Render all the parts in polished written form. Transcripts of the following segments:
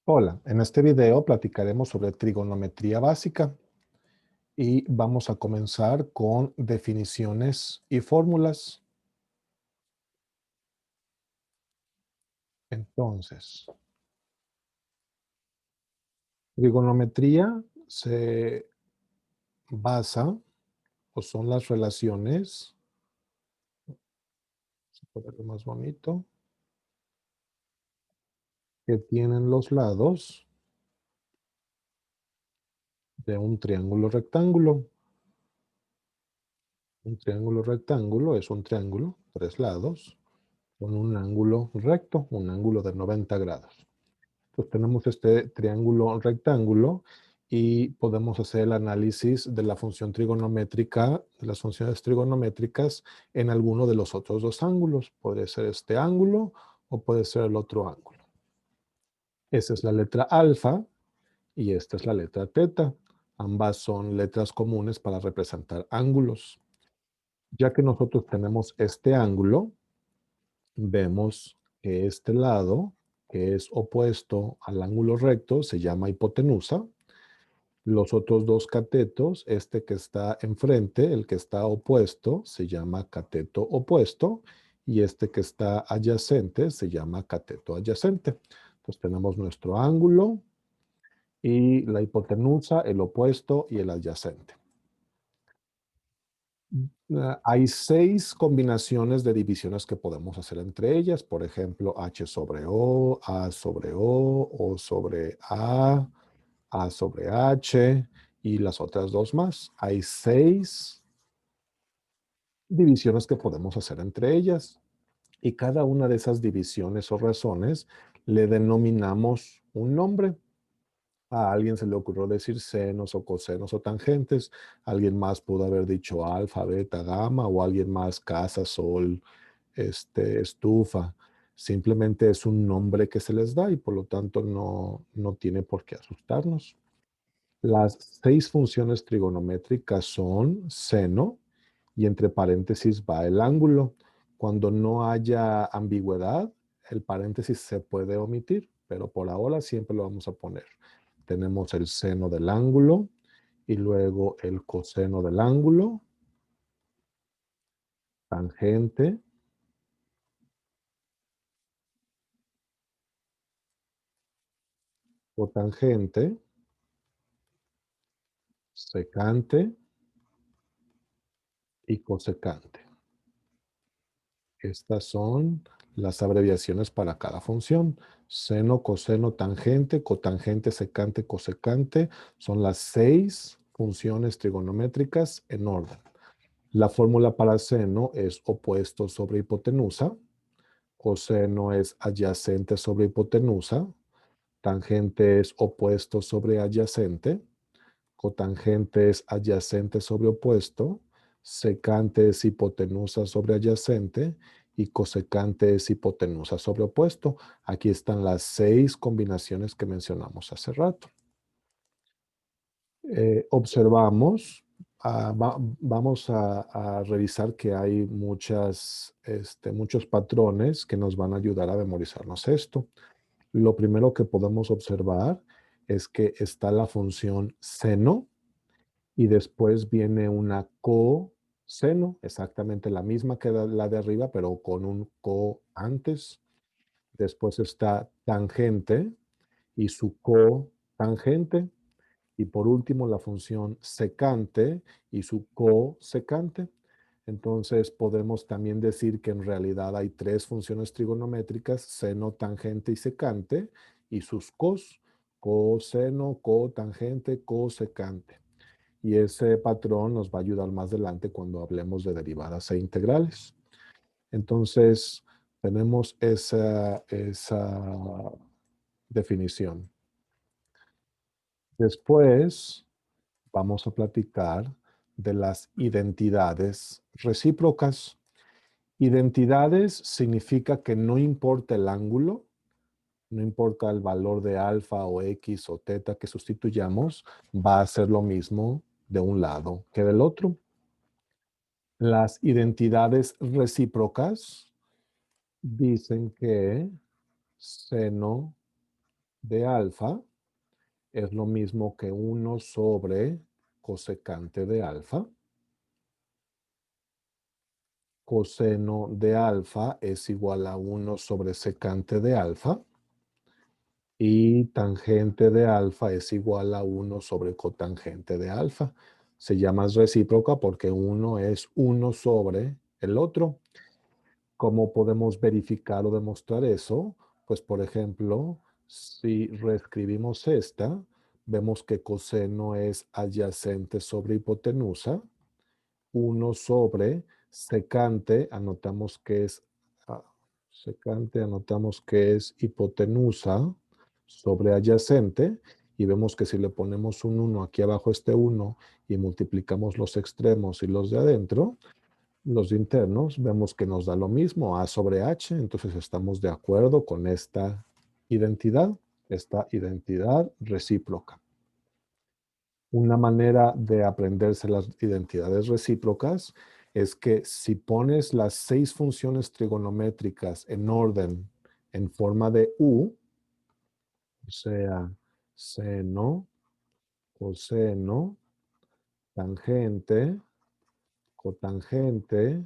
Hola, en este video platicaremos sobre trigonometría básica y vamos a comenzar con definiciones y fórmulas. Entonces, trigonometría se basa o son las relaciones, para verlo más bonito, que tienen los lados de un triángulo rectángulo. Un triángulo rectángulo es un triángulo, tres lados, con un ángulo recto, un ángulo de 90 grados. Pues tenemos este triángulo rectángulo y podemos hacer el análisis de la función trigonométrica, de las funciones trigonométricas en alguno de los otros dos ángulos. Puede ser este ángulo o puede ser el otro ángulo. Esa es la letra alfa y esta es la letra teta. Ambas son letras comunes para representar ángulos. Ya que nosotros tenemos este ángulo, vemos que este lado, que es opuesto al ángulo recto, se llama hipotenusa. Los otros dos catetos, este que está enfrente, el que está opuesto, se llama cateto opuesto, y este que está adyacente se llama cateto adyacente. Entonces tenemos nuestro ángulo y la hipotenusa, el opuesto y el adyacente. Hay 6 combinaciones de divisiones que podemos hacer entre ellas. Por ejemplo, H sobre O, A sobre O sobre A sobre H y las otras dos más. Hay 6 divisiones que podemos hacer entre ellas. Y cada una de esas divisiones o razones le denominamos un nombre. A alguien se le ocurrió decir senos o cosenos o tangentes. Alguien más pudo haber dicho alfa, beta, gamma, o alguien más casa, sol, estufa. Simplemente es un nombre que se les da y por lo tanto no tiene por qué asustarnos. Las 6 funciones trigonométricas son seno y entre paréntesis va el ángulo. Cuando no haya ambigüedad, el paréntesis se puede omitir, pero por ahora siempre lo vamos a poner. Tenemos el seno del ángulo y luego el coseno del ángulo, tangente, cotangente, secante y cosecante. Estas son las abreviaciones para cada función. Seno, coseno, tangente, cotangente, secante, cosecante. Son las 6 funciones trigonométricas en orden. La fórmula para seno es opuesto sobre hipotenusa. Coseno es adyacente sobre hipotenusa. Tangente es opuesto sobre adyacente. Cotangente es adyacente sobre opuesto. Secante es hipotenusa sobre adyacente. Y cosecante es hipotenusa sobre opuesto. Aquí están las 6 combinaciones que mencionamos hace rato. Observamos, vamos a revisar que hay muchos patrones que nos van a ayudar a memorizarnos esto. Lo primero que podemos observar es que está la función seno y después viene una coseno, exactamente la misma que la de arriba, pero con un co antes. Después está tangente y su cotangente. Y por último, la función secante y su cosecante. Entonces, podemos también decir que en realidad hay 3 funciones trigonométricas, seno, tangente y secante, y sus coseno, cotangente, cosecante. Y ese patrón nos va a ayudar más adelante cuando hablemos de derivadas e integrales. Entonces, tenemos esa definición. Después, vamos a platicar de las identidades recíprocas. Identidades significa que no importa el ángulo, no importa el valor de alfa o x o teta que sustituyamos, va a ser lo mismo de un lado que del otro. Las identidades recíprocas dicen que seno de alfa es lo mismo que 1 sobre cosecante de alfa. Coseno de alfa es igual a 1 sobre secante de alfa. Y tangente de alfa es igual a 1 sobre cotangente de alfa. Se llama recíproca porque uno es 1 sobre el otro. ¿Cómo podemos verificar o demostrar eso? Pues, por ejemplo, si reescribimos esta, vemos que coseno es adyacente sobre hipotenusa. 1 sobre secante, anotamos que es secante, anotamos que es hipotenusa sobre adyacente, y vemos que si le ponemos un 1 aquí abajo, este 1, y multiplicamos los extremos y los de adentro, los internos, vemos que nos da lo mismo, A sobre H. Entonces estamos de acuerdo con esta identidad recíproca. Una manera de aprenderse las identidades recíprocas es que si pones las 6 funciones trigonométricas en orden en forma de U, o sea, seno, coseno, tangente, cotangente,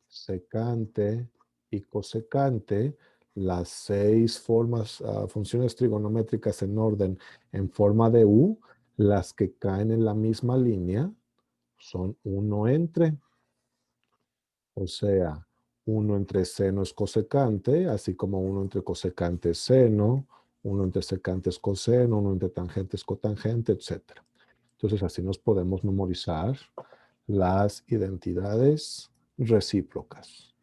secante y cosecante, las 6 funciones trigonométricas en orden en forma de U, las que caen en la misma línea son 1 entre, o sea, 1 entre seno es cosecante, así como 1 entre cosecante es seno, 1 entre secante es coseno, 1 entre tangente es cotangente, etc. Entonces así nos podemos memorizar las identidades recíprocas.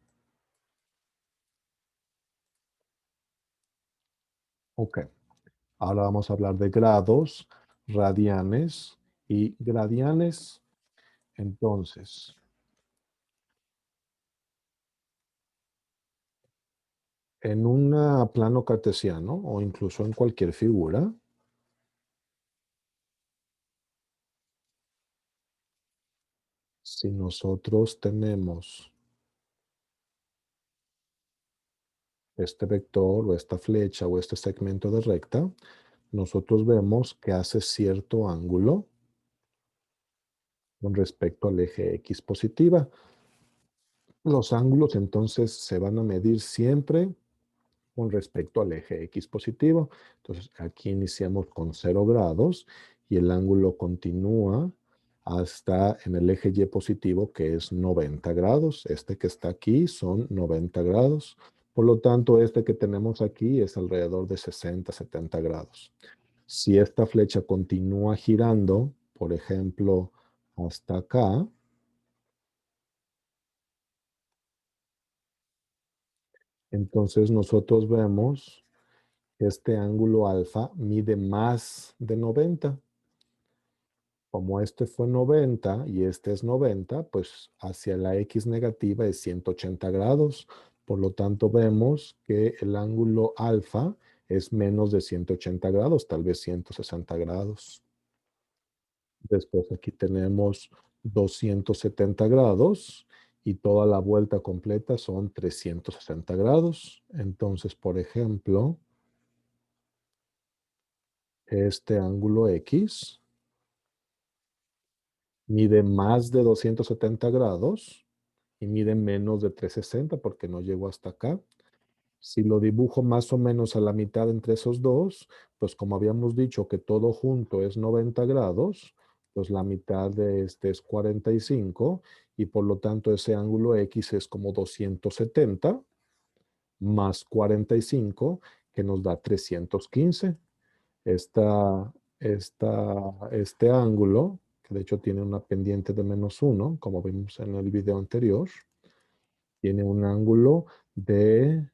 Ok, ahora vamos a hablar de grados, radianes y gradianes. Entonces, en un plano cartesiano o incluso en cualquier figura, si nosotros tenemos este vector o esta flecha o este segmento de recta, nosotros vemos que hace cierto ángulo con respecto al eje X positiva. Los ángulos entonces se van a medir siempre con respecto al eje X positivo. Entonces aquí iniciamos con 0 grados y el ángulo continúa hasta en el eje Y positivo, que es 90 grados. Este que está aquí son 90 grados. Por lo tanto, este que tenemos aquí es alrededor de 60, 70 grados. Si esta flecha continúa girando, por ejemplo, hasta acá, entonces nosotros vemos que este ángulo alfa mide más de 90. Como este fue 90 y este es 90, pues hacia la X negativa es 180 grados. Por lo tanto, vemos que el ángulo alfa es menos de 180 grados, tal vez 160 grados. Después aquí tenemos 270 grados y toda la vuelta completa son 360 grados. Entonces, por ejemplo, este ángulo X mide más de 270 grados y mide menos de 360 porque no llegó hasta acá. Si lo dibujo más o menos a la mitad entre esos dos, pues como habíamos dicho que todo junto es 90 grados, pues la mitad de este es 45 y por lo tanto ese ángulo X es como 270 más 45 que nos da 315. Este ángulo, que de hecho tiene una pendiente de -1, como vimos en el video anterior, tiene un ángulo de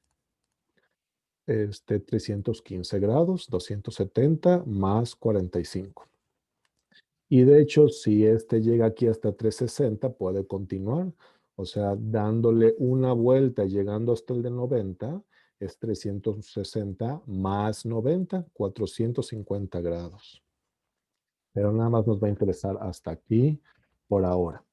315 grados, 270 más 45. Y de hecho, si este llega aquí hasta 360, puede continuar. O sea, dándole una vuelta y llegando hasta el de 90, es 360 más 90, 450 grados. Pero nada más nos va a interesar hasta aquí por ahora.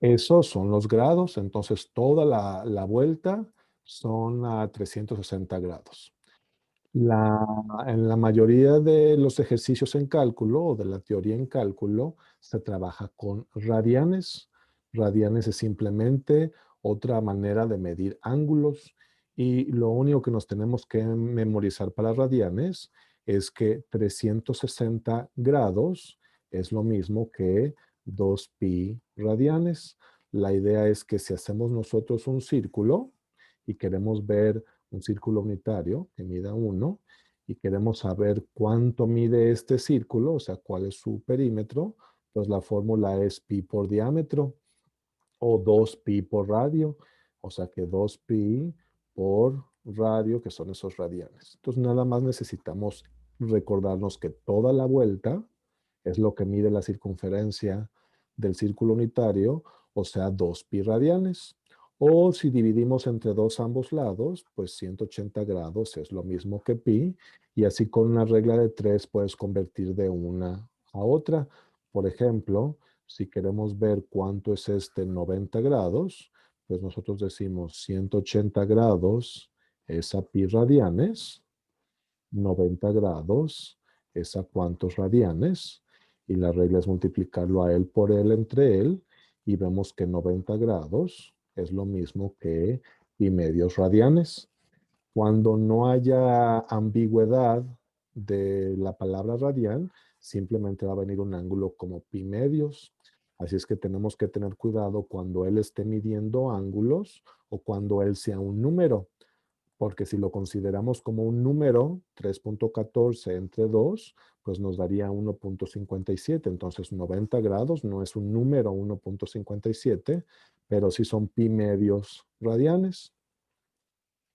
Esos son los grados, entonces toda la vuelta son a 360 grados. En la mayoría de los ejercicios en cálculo o de la teoría en cálculo se trabaja con radianes. Radianes es simplemente otra manera de medir ángulos y lo único que nos tenemos que memorizar para radianes es que 360 grados es lo mismo que 2pi radianes. La idea es que si hacemos nosotros un círculo y queremos ver un círculo unitario que mida 1 y queremos saber cuánto mide este círculo, o sea, cuál es su perímetro, pues la fórmula es pi por diámetro o 2pi por radio, o sea que 2pi por radio, que son esos radianes. Entonces nada más necesitamos recordarnos que toda la vuelta es lo que mide la circunferencia del círculo unitario, o sea 2pi radianes. O si dividimos entre 2 ambos lados, pues 180 grados es lo mismo que pi, y así con una regla de 3 puedes convertir de una a otra. Por ejemplo, si queremos ver cuánto es este 90 grados, pues nosotros decimos 180 grados es a pi radianes, 90 grados es a cuántos radianes, y la regla es multiplicarlo a él por él entre él, y vemos que 90 grados es lo mismo que pi medios radianes. Cuando no haya ambigüedad de la palabra radian, simplemente va a venir un ángulo como pi medios. Así es que tenemos que tener cuidado cuando él esté midiendo ángulos o cuando él sea un número, porque si lo consideramos como un número, 3.14 entre 2, pues nos daría 1.57. Entonces 90 grados no es un número 1.57, pero sí son pi medios radianes.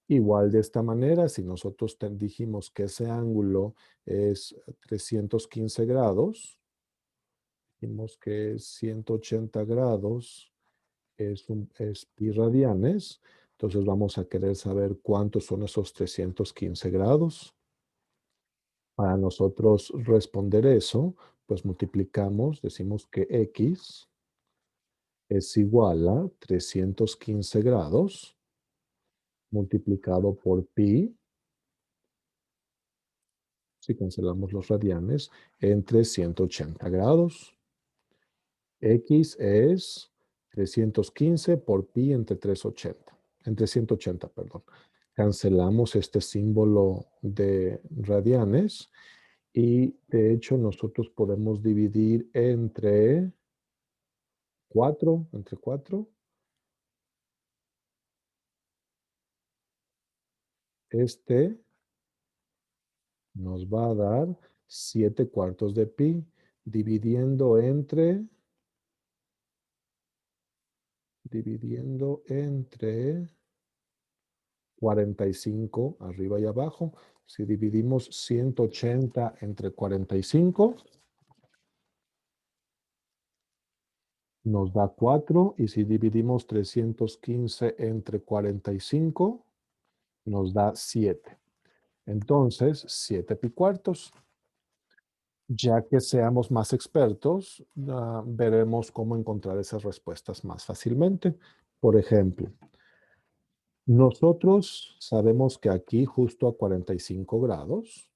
Igual de esta manera, si nosotros dijimos que ese ángulo es 315 grados, dijimos que 180 grados es pi radianes, entonces vamos a querer saber cuántos son esos 315 grados. Para nosotros responder eso, pues multiplicamos, decimos que x es igual a 315 grados multiplicado por pi, si cancelamos los radianes, entre 180 grados. X es 315 por pi entre 380, entre 180, perdón. Cancelamos este símbolo de radianes y de hecho nosotros podemos dividir entre 4, entre 4. Este nos va a dar 7 cuartos de pi, dividiendo entre 45 arriba y abajo. Si dividimos 180 entre 45, nos da 4. Y si dividimos 315 entre 45, nos da 7. Entonces, 7 pi cuartos. Ya que seamos más expertos, veremos cómo encontrar esas respuestas más fácilmente. Por ejemplo, nosotros sabemos que aquí, justo a 45 grados,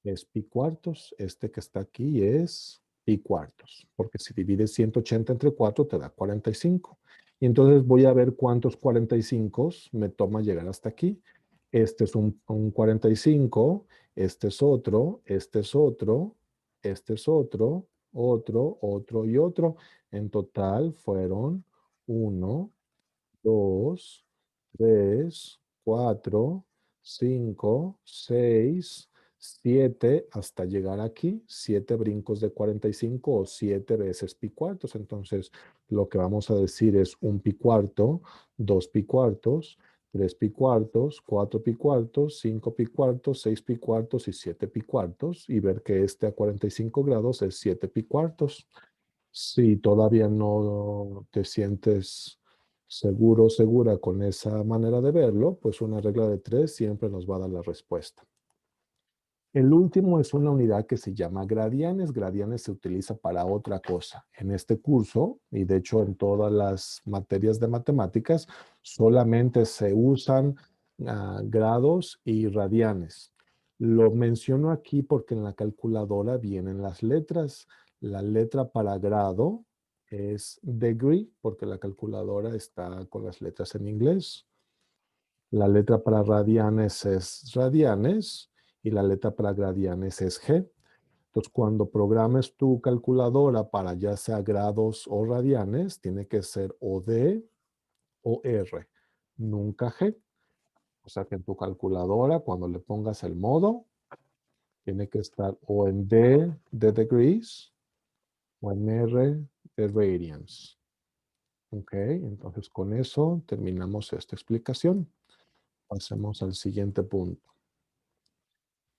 es pi cuartos. Este que está aquí es pi cuartos, porque si divides 180 entre 4 te da 45. Y entonces voy a ver cuántos 45 me toma llegar hasta aquí. Este es un 45, este es otro, este es otro, este es otro, otro y otro. En total fueron 1, 2, 3, 4, 5, 6, 7, hasta llegar aquí, 7 brincos de 45 o 7 veces pi cuartos. Entonces, lo que vamos a decir es un pi cuarto, 2 pi cuartos, 3 pi cuartos, 4 pi cuartos, 5 pi cuartos, 6 pi cuartos y 7 pi cuartos, y ver que este a 45 grados es 7 pi cuartos. Si todavía no te sientes seguro, segura con esa manera de verlo, pues una regla de 3 siempre nos va a dar la respuesta. El último es una unidad que se llama gradianes. Gradianes se utiliza para otra cosa. En este curso, y de hecho en todas las materias de matemáticas, solamente se usan grados y radianes. Lo menciono aquí porque en la calculadora vienen las letras. La letra para grado es degree, porque la calculadora está con las letras en inglés. La letra para radianes es radianes y la letra para gradianes es G. Entonces, cuando programes tu calculadora para ya sea grados o radianes, tiene que ser o D o R, nunca G. O sea que en tu calculadora, cuando le pongas el modo, tiene que estar o en D de degrees o en R de radians. Ok, entonces con eso terminamos esta explicación. Pasemos al siguiente punto.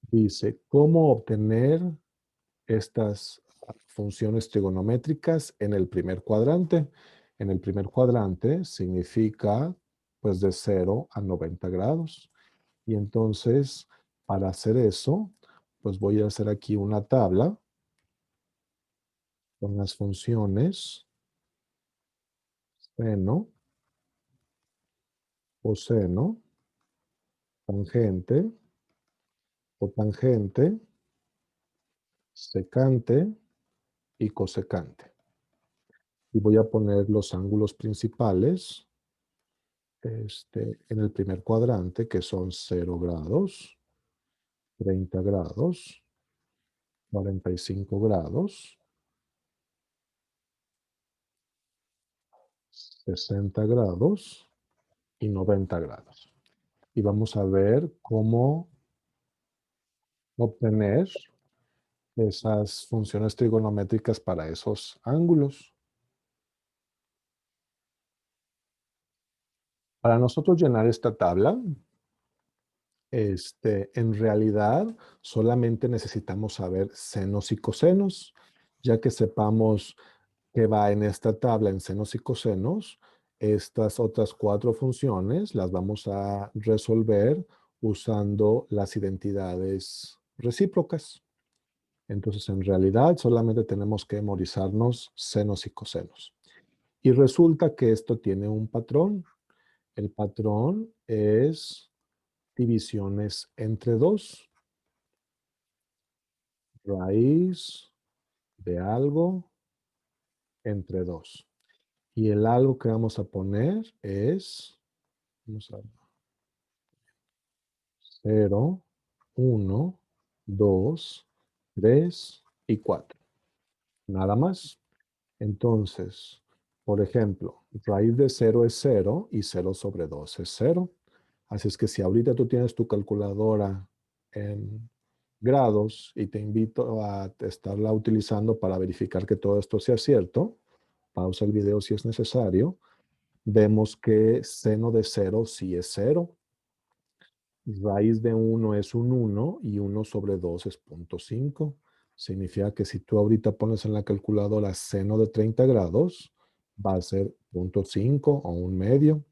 Dice, ¿cómo obtener estas funciones trigonométricas en el primer cuadrante? En el primer cuadrante significa pues de 0 a 90 grados. Y entonces, para hacer eso, pues voy a hacer aquí una tabla con las funciones seno, coseno, tangente, cotangente, secante y cosecante. Y voy a poner los ángulos principales en el primer cuadrante, que son 0 grados, 30 grados, 45 grados, 60 grados y 90 grados. Y vamos a ver cómo obtener esas funciones trigonométricas para esos ángulos. Para nosotros llenar esta tabla, en realidad solamente necesitamos saber senos y cosenos. Ya que sepamos qué va en esta tabla en senos y cosenos, estas otras 4 funciones las vamos a resolver usando las identidades recíprocas. Entonces, en realidad, solamente tenemos que memorizarnos senos y cosenos. Y resulta que esto tiene un patrón. El patrón es divisiones entre 2. Raíz de algo entre 2. Y el algo que vamos a poner es, vamos a ver, 0, 1, 2, 3 y 4. Nada más. Entonces, por ejemplo, raíz de 0 es 0 y 0 sobre 2 es 0. Así es que si ahorita tú tienes tu calculadora en grados y te invito a estarla utilizando para verificar que todo esto sea cierto, pausa el video si es necesario, vemos que seno de 0 sí es 0. Raíz de 1 es un 1 y 1 sobre 2 es 0.5. Significa que si tú ahorita pones en la calculadora seno de 30 grados, va a ser 0.5 o un medio.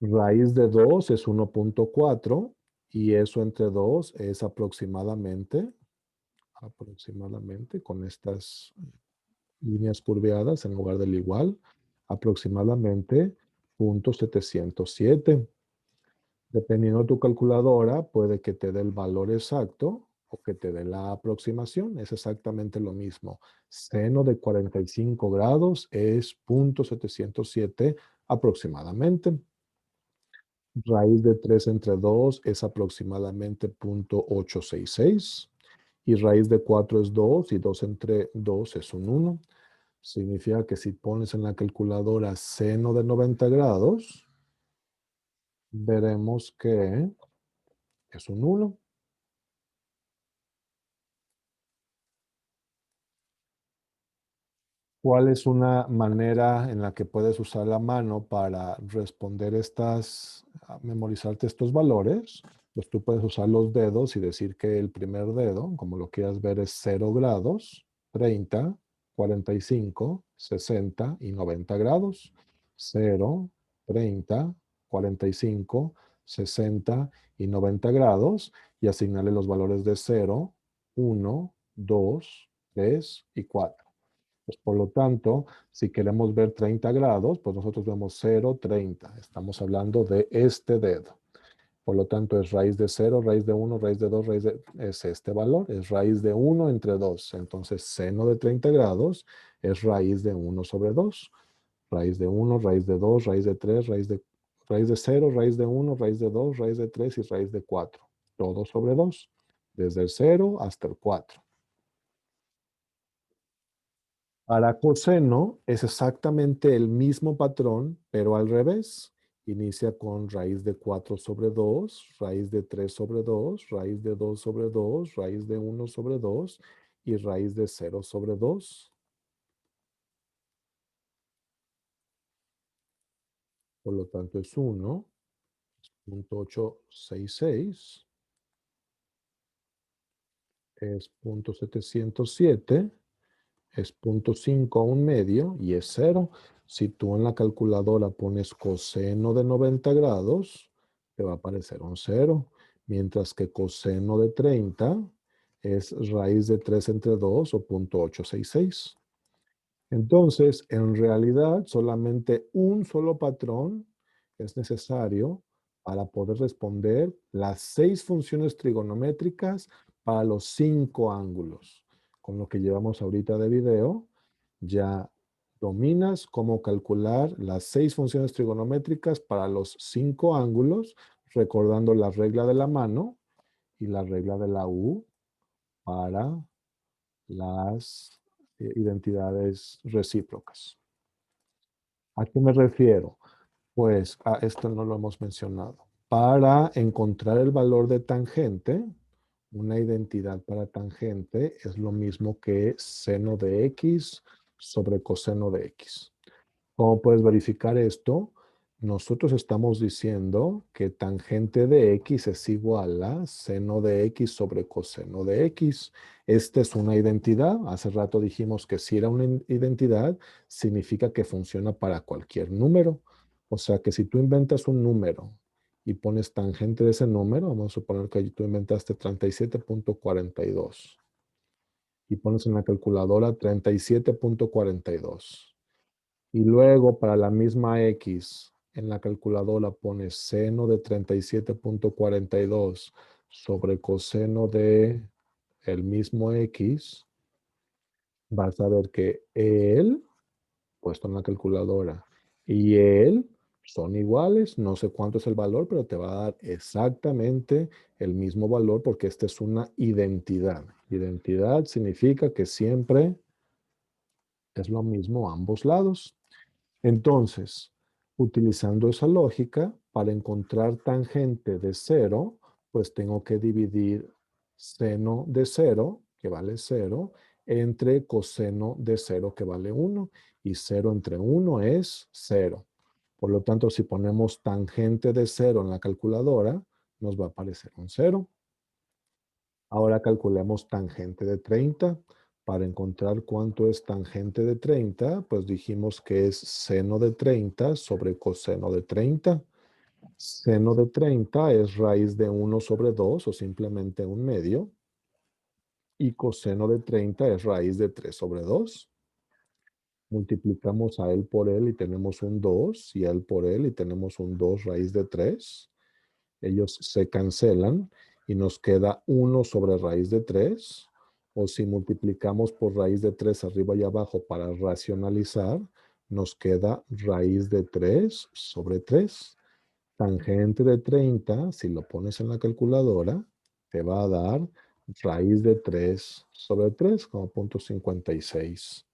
Raíz de 2 es 1.4 y eso entre 2 es aproximadamente con estas líneas curveadas en lugar del igual, aproximadamente 0.707. Dependiendo de tu calculadora, puede que te dé el valor exacto o que te dé la aproximación. Es exactamente lo mismo. Seno de 45 grados es 0.707 aproximadamente. Raíz de 3 entre 2 es aproximadamente 0.866. Y raíz de 4 es 2 y 2 entre 2 es un 1. Significa que si pones en la calculadora seno de 90 grados, veremos que es un 1. ¿Cuál es una manera en la que puedes usar la mano para responder memorizarte estos valores? Pues tú puedes usar los dedos y decir que el primer dedo, como lo quieras ver, es 0 grados, 30, 45, 60 y 90 grados. 0, 30, 45, 60 y 90 grados y asignarle los valores de 0, 1, 2, 3 y 4. Pues, por lo tanto, si queremos ver 30 grados, pues nosotros vemos 0, 30. Estamos hablando de este dedo. Por lo tanto, es raíz de 0, raíz de 1, raíz de 2, es este valor. Es raíz de 1 entre 2. Entonces, seno de 30 grados es raíz de 1 sobre 2. Raíz de 1, raíz de 2, raíz de 3, raíz de 0, raíz de 1, raíz de 2, raíz de 3 y raíz de 4. Todo sobre 2. Desde el 0 hasta el 4. Para coseno es exactamente el mismo patrón, pero al revés. Inicia con raíz de 4 sobre 2, raíz de 3 sobre 2, raíz de 2 sobre 2, raíz de 1 sobre 2 y raíz de 0 sobre 2. Por lo tanto es 1.866, es 0.707, es 0.5 a un medio y es 0. Si tú en la calculadora pones coseno de 90 grados, te va a aparecer un 0. Mientras que coseno de 30 es raíz de 3 entre 2 o 0.866. Entonces, en realidad, solamente un solo patrón es necesario para poder responder las 6 funciones trigonométricas para los 5 ángulos. Con lo que llevamos ahorita de video, ya dominas cómo calcular las 6 funciones trigonométricas para los 5 ángulos, recordando la regla de la mano y la regla de la U para las identidades recíprocas. ¿A qué me refiero? Pues a esto no lo hemos mencionado. Para encontrar el valor de tangente, una identidad para tangente es lo mismo que seno de x sobre coseno de x. ¿Cómo puedes verificar esto? Nosotros estamos diciendo que tangente de x es igual a seno de x sobre coseno de x. Esta es una identidad. Hace rato dijimos que si era una identidad, significa que funciona para cualquier número. O sea que si tú inventas un número y pones tangente de ese número, vamos a suponer que tú inventaste 37.42 y pones en la calculadora 37.42. Y luego para la misma x, en la calculadora pones seno de 37.42 sobre coseno de el mismo x, vas a ver que él, puesto en la calculadora, y él son iguales, no sé cuánto es el valor, pero te va a dar exactamente el mismo valor porque esta es una identidad. Identidad significa que siempre es lo mismo a ambos lados. Entonces, utilizando esa lógica, para encontrar tangente de 0, pues tengo que dividir seno de 0, que vale 0, entre coseno de 0, que vale 1. Y 0 entre 1 es 0. Por lo tanto, si ponemos tangente de 0 en la calculadora, nos va a aparecer un 0. Ahora calculemos tangente de 30. Para encontrar cuánto es tangente de 30, pues dijimos que es seno de 30 sobre coseno de 30. Seno de 30 es raíz de 1 sobre 2 o simplemente un medio. Y coseno de 30 es raíz de 3 sobre 2. Multiplicamos a él por él y tenemos un 2 y a él por él y tenemos un 2 raíz de 3. Ellos se cancelan y nos queda 1 sobre raíz de 3. O si multiplicamos por raíz de 3 arriba y abajo para racionalizar, nos queda raíz de 3 sobre 3. Tangente de 30, si lo pones en la calculadora, te va a dar raíz de 3 sobre 3 como 0.56.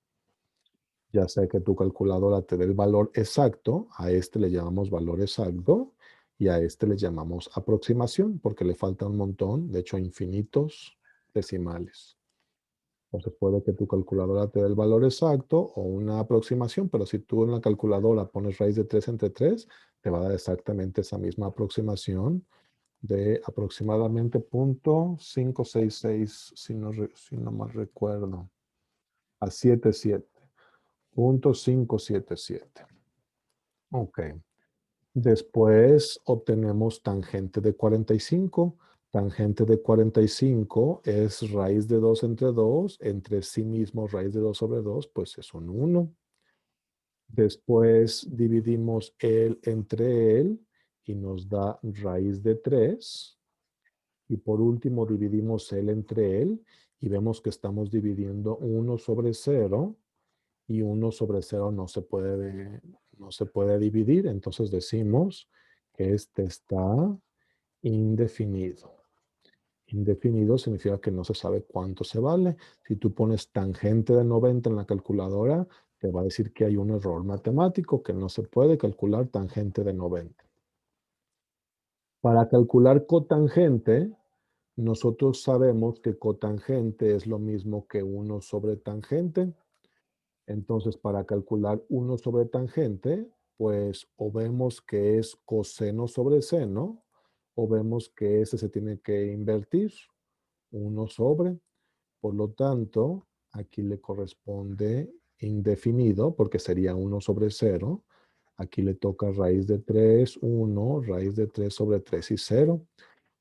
Ya sea que tu calculadora te dé el valor exacto, a este le llamamos valor exacto y a este le llamamos aproximación porque le falta un montón, de hecho infinitos decimales. Entonces puede que tu calculadora te dé el valor exacto o una aproximación, pero si tú en la calculadora pones raíz de 3 entre 3, te va a dar exactamente esa misma aproximación de aproximadamente 0.566, si no mal recuerdo, a 77. 0.577. Ok. Después obtenemos tangente de 45. tangente de 45 es raíz de 2 entre 2, entre sí mismo raíz de 2 sobre 2, pues es un 1. Después dividimos el entre él y nos da raíz de 3. Y por último dividimos el entre él y vemos que estamos dividiendo 1 sobre 0 y 1 sobre 0 no se puede dividir. Entonces decimos que este está indefinido. Indefinido significa que no se sabe cuánto se vale. Si tú pones tangente de 90 en la calculadora, te va a decir que hay un error matemático, que no se puede calcular tangente de 90. Para calcular cotangente, nosotros sabemos que cotangente es lo mismo que 1 sobre tangente. Entonces, para calcular 1 sobre tangente, pues o vemos que es coseno sobre seno, o vemos que ese se tiene que invertir, 1 sobre. Por lo tanto, aquí le corresponde indefinido, porque sería 1 sobre 0. Aquí le toca raíz de 3, 1, raíz de 3 sobre 3 y 0.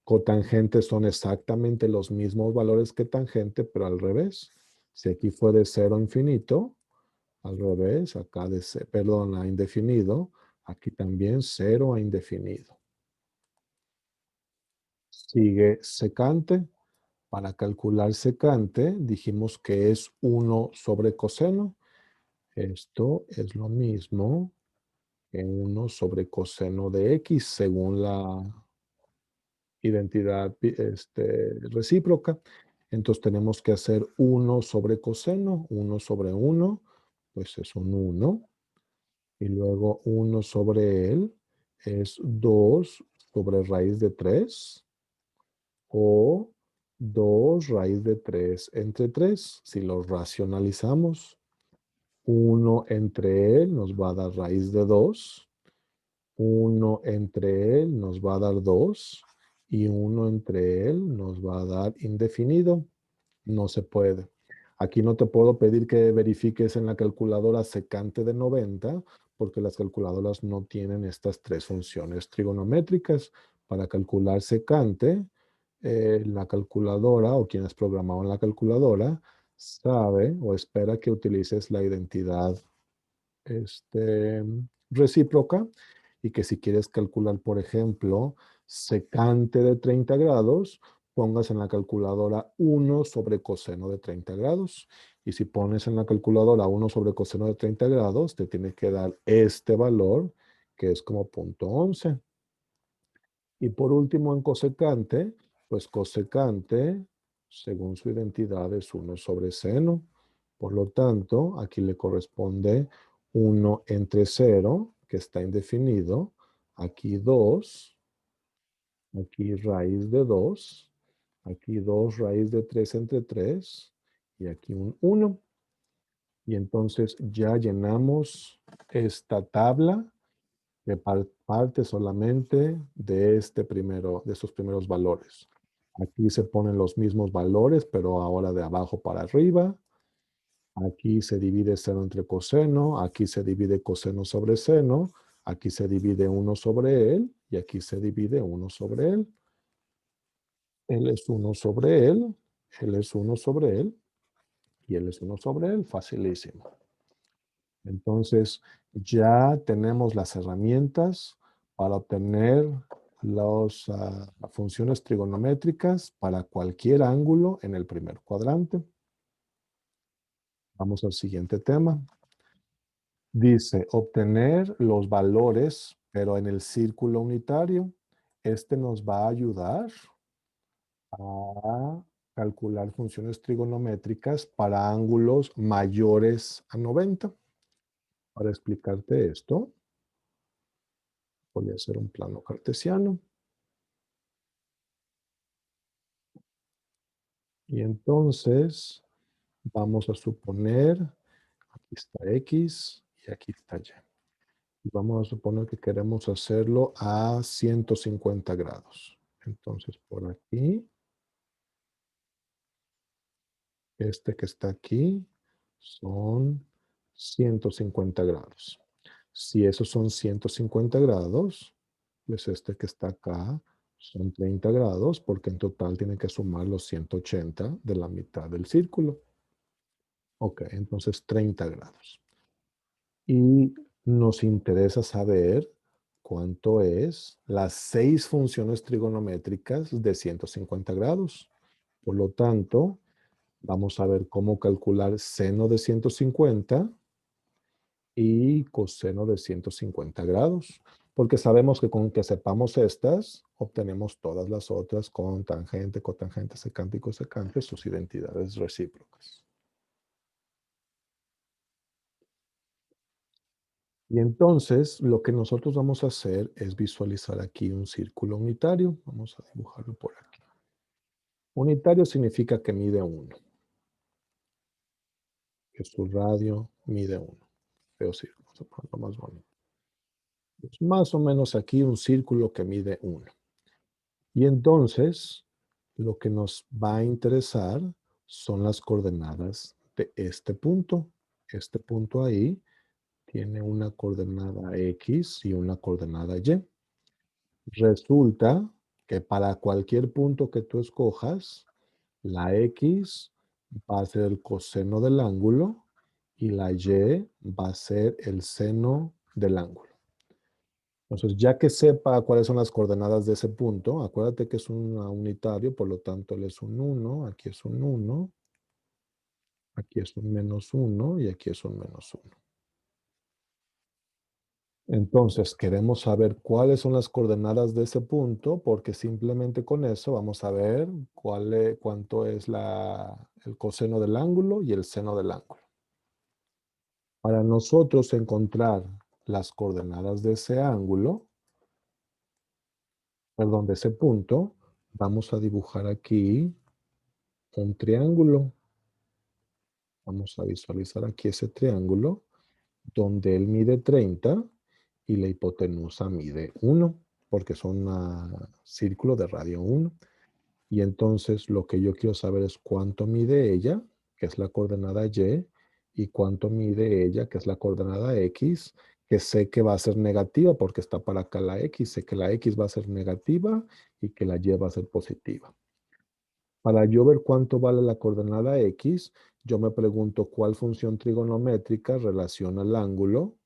Cotangentes son exactamente los mismos valores que tangente, pero al revés. Si aquí fue de 0 a infinito, al revés, acá perdón, a indefinido, aquí también 0 a indefinido. Sigue secante. Para calcular secante, dijimos que es 1 sobre coseno. Esto es lo mismo que 1 sobre coseno de x, según la identidad recíproca. Entonces tenemos que hacer 1 sobre coseno, 1 sobre 1, pues es un 1. Y luego 1 sobre él es 2 sobre raíz de 3 o 2 raíz de 3 entre 3. Si lo racionalizamos, 1 entre él nos va a dar raíz de 2. 1 entre él nos va a dar 2 y 1 entre él nos va a dar indefinido. No se puede. Aquí no te puedo pedir que verifiques en la calculadora secante de 90 porque las calculadoras no tienen estas tres funciones trigonométricas. Para calcular secante, la calculadora o quienes programaban la calculadora sabe o espera que utilices la identidad este, recíproca y que si quieres calcular, por ejemplo, secante de 30 grados, pongas en la calculadora 1 sobre coseno de 30 grados. Y si pones en la calculadora 1 sobre coseno de 30 grados, te tiene que dar este valor, que es como 0.11. Y por último, en cosecante, pues cosecante, según su identidad, es 1 sobre seno. Por lo tanto, aquí le corresponde 1 entre 0, que está indefinido. Aquí 2, aquí raíz de 2, aquí 2 raíz de 3 entre 3, y aquí un 1. Y entonces ya llenamos esta tabla que parte solamente de de estos primeros valores. Aquí se ponen los mismos valores, pero ahora de abajo para arriba. Aquí se divide seno entre coseno, aquí se divide coseno sobre seno, aquí se divide 1 sobre él y aquí se divide 1 sobre él. Él es 1 sobre él, él es 1 sobre él y él es 1 sobre él. Facilísimo. Entonces, ya tenemos las herramientas para obtener las funciones trigonométricas para cualquier ángulo en el primer cuadrante. Vamos al siguiente tema. Dice, obtener los valores, pero en el círculo unitario. Este nos va a ayudar a calcular funciones trigonométricas para ángulos mayores a 90. Para explicarte esto, voy a hacer un plano cartesiano. Y entonces vamos a suponer, aquí está X y aquí está Y. Y vamos a suponer que queremos hacerlo a 150 grados. Entonces por aquí, este que está aquí son 150 grados. Si esos son 150 grados, pues este que está acá Son 30 grados porque en total tiene que sumar los 180 de la mitad del círculo. Ok, entonces 30 grados. Y nos interesa saber cuánto es las 6 funciones trigonométricas de 150 grados. Por lo tanto, vamos a ver cómo calcular seno de 150 y coseno de 150 grados, porque sabemos que con que sepamos estas, obtenemos todas las otras con tangente, cotangente, secante y cosecante, sus identidades recíprocas. Y entonces, lo que nosotros vamos a hacer es visualizar aquí un círculo unitario. Vamos a dibujarlo por aquí. Unitario significa que mide 1, que su radio mide 1. Feo círculo, vamos a ponerlo más bonito. Es más o menos aquí un círculo que mide 1. Y entonces, lo que nos va a interesar son las coordenadas de este punto. Este punto ahí tiene una coordenada X y una coordenada Y. Resulta que para cualquier punto que tú escojas, la X va a ser el coseno del ángulo y la Y va a ser el seno del ángulo. Entonces, ya que sepa cuáles son las coordenadas de ese punto, acuérdate que es un unitario, por lo tanto, él es un 1, aquí es un 1, aquí es un menos 1 y aquí es un menos 1. Entonces, queremos saber cuáles son las coordenadas de ese punto, porque simplemente con eso vamos a ver cuánto es el coseno del ángulo y el seno del ángulo. Para nosotros encontrar las coordenadas de ese ángulo, perdón, de ese punto, vamos a dibujar aquí un triángulo. Vamos a visualizar aquí ese triángulo donde él mide 30 y la hipotenusa mide 1, porque son un círculo de radio 1. Y entonces lo que yo quiero saber es cuánto mide ella, que es la coordenada y cuánto mide ella, que es la coordenada X, que sé que va a ser negativa porque está para acá la X. Sé que la X va a ser negativa y que la Y va a ser positiva. Para yo ver cuánto vale la coordenada X, yo me pregunto cuál función trigonométrica relaciona el ángulo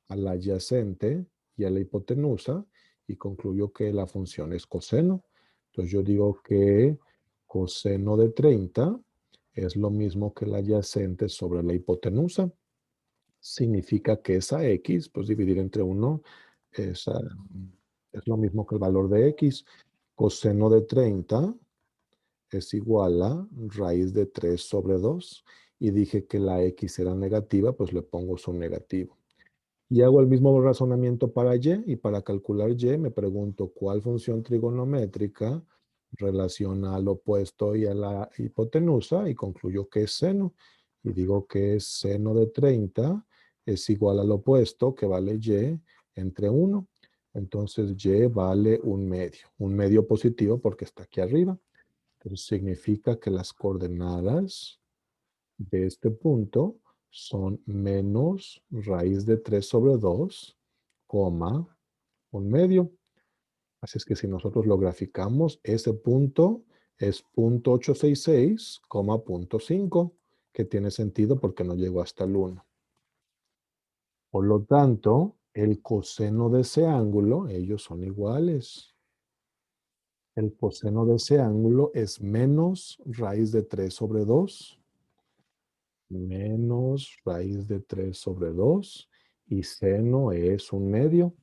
a la adyacente y a la hipotenusa y concluyo que la función es coseno. Entonces yo digo que coseno de 30 es lo mismo que la adyacente sobre la hipotenusa. Significa que esa X, pues dividir entre 1 es lo mismo que el valor de X. Coseno de 30 es igual a raíz de 3 sobre 2 y dije que la X era negativa, pues le pongo su negativo. Y hago el mismo razonamiento para y para calcular y me pregunto cuál función trigonométrica relaciona al opuesto y a la hipotenusa y concluyo que es seno. Y digo que es seno de 30 es igual al opuesto que vale y entre 1. Entonces y vale un medio positivo porque está aquí arriba. Entonces significa que las coordenadas de este punto son menos raíz de 3 sobre 2, coma, un medio. Así es que si nosotros lo graficamos, ese punto es 0.866, punto 5, que tiene sentido porque no llegó hasta el 1. Por lo tanto, el coseno de ese ángulo, ellos son iguales. El coseno de ese ángulo es menos raíz de 3 sobre 2 menos raíz de 3 sobre 2 y seno es un medio.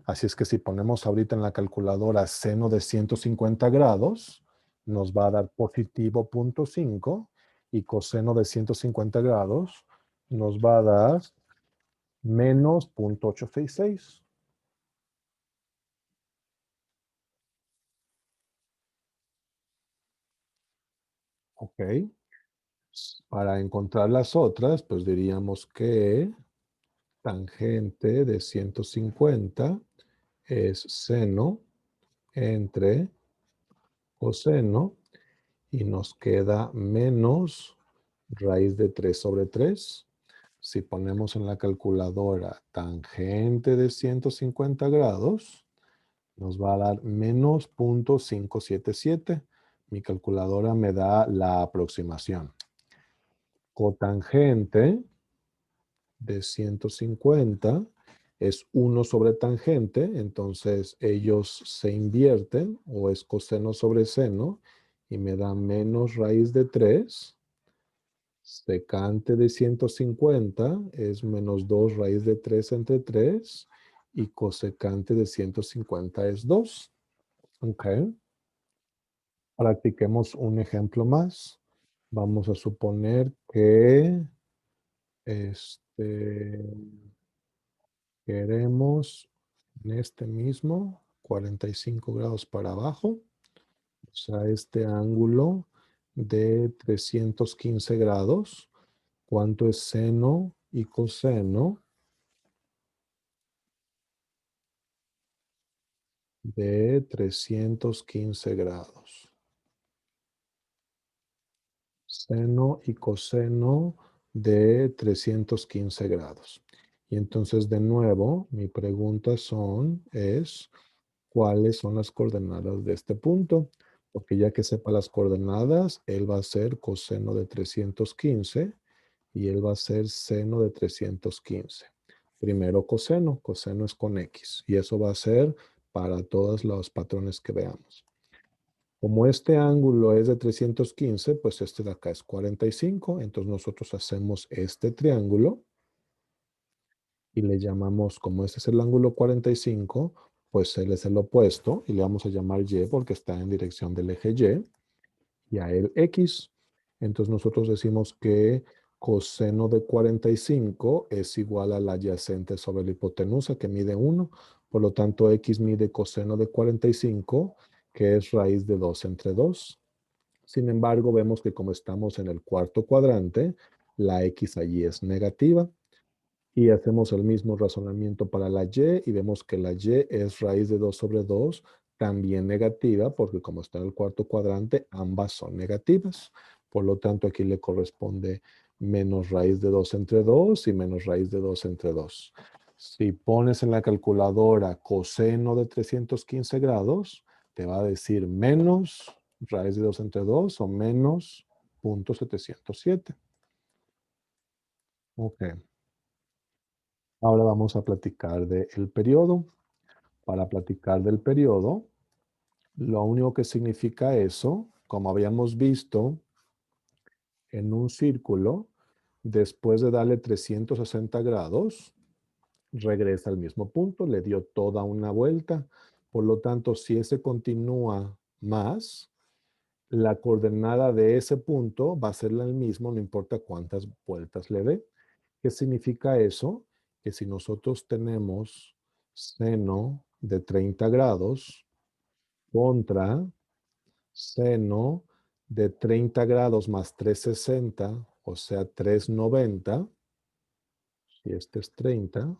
Así es que si ponemos ahorita en la calculadora seno de 150 grados, nos va a dar positivo 0.5 y coseno de 150 grados nos va a dar menos 0.866. Ok. Para encontrar las otras, pues diríamos que tangente de 150 es seno entre coseno y nos queda menos raíz de 3 sobre 3. Si ponemos en la calculadora tangente de 150 grados, Nos va a dar menos 0.577. Mi calculadora me da la aproximación. Cotangente de 150 es 1 sobre tangente, entonces ellos se invierten, o es coseno sobre seno, y me da menos raíz de 3. Secante de 150 es menos 2 raíz de 3 entre 3, y cosecante de 150 es 2. Ok. Practiquemos un ejemplo más. Vamos a suponer que queremos en este mismo 45 grados para abajo, o sea, este ángulo de 315 grados. ¿Cuánto es seno y coseno de 315 grados? Seno y coseno de 315 grados. Y entonces, de nuevo, mi pregunta es, ¿cuáles son las coordenadas de este punto? Porque ya que sepa las coordenadas, él va a ser coseno de 315 y él va a ser seno de 315. Primero coseno, coseno es con X, y eso va a ser para todos los patrones que veamos. Como este ángulo es de 315, pues este de acá es 45, entonces nosotros hacemos este triángulo y le llamamos, como este es el ángulo 45, pues él es el opuesto y le vamos a llamar Y porque está en dirección del eje y a él X. Entonces nosotros decimos que coseno de 45 es igual a la adyacente sobre la hipotenusa, que mide 1. Por lo tanto, X mide coseno de 45, que es raíz de 2 entre 2. Sin embargo, vemos que como estamos en el cuarto cuadrante, la X allí es negativa. Y hacemos el mismo razonamiento para la Y y vemos que la Y es raíz de 2 sobre 2, también negativa, porque como está en el cuarto cuadrante, ambas son negativas. Por lo tanto, aquí le corresponde menos raíz de 2 entre 2 y menos raíz de 2 entre 2. Si pones en la calculadora coseno de 315 grados, te va a decir menos raíz de 2 entre 2 o menos 0.707. Ok. Ahora vamos a platicar del periodo. Para platicar del periodo, lo único que significa eso, como habíamos visto en un círculo, después de darle 360 grados, regresa al mismo punto, le dio toda una vuelta. Por lo tanto, si ese continúa más, la coordenada de ese punto va a ser la misma, no importa cuántas vueltas le dé. ¿Qué significa eso? Que si nosotros tenemos seno de 30 grados contra seno de 30 grados más 360, o sea, 390, si este es 30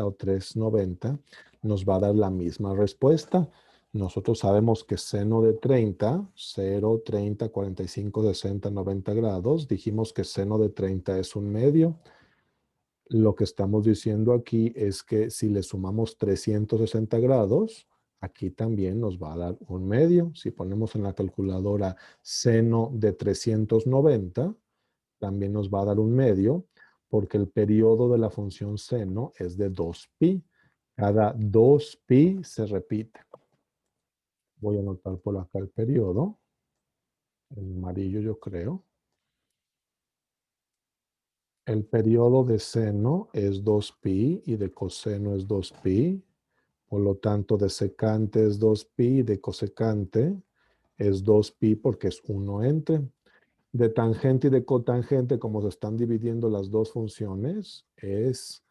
o 390, nos va a dar la misma respuesta. Nosotros sabemos que seno de 30, 0, 30, 45, 60, 90 grados, dijimos que seno de 30 es un medio. Lo que estamos diciendo aquí es que si le sumamos 360 grados, aquí también nos va a dar un medio. Si ponemos en la calculadora seno de 390, también nos va a dar un medio, porque el periodo de la función seno es de 2pi. Cada 2pi se repite. Voy a anotar por acá el periodo, en amarillo yo creo. El periodo de seno es 2pi y de coseno es 2pi. Por lo tanto, de secante es 2pi y de cosecante es 2pi porque es 1 entre. De tangente y de cotangente, como se están dividiendo las dos funciones, es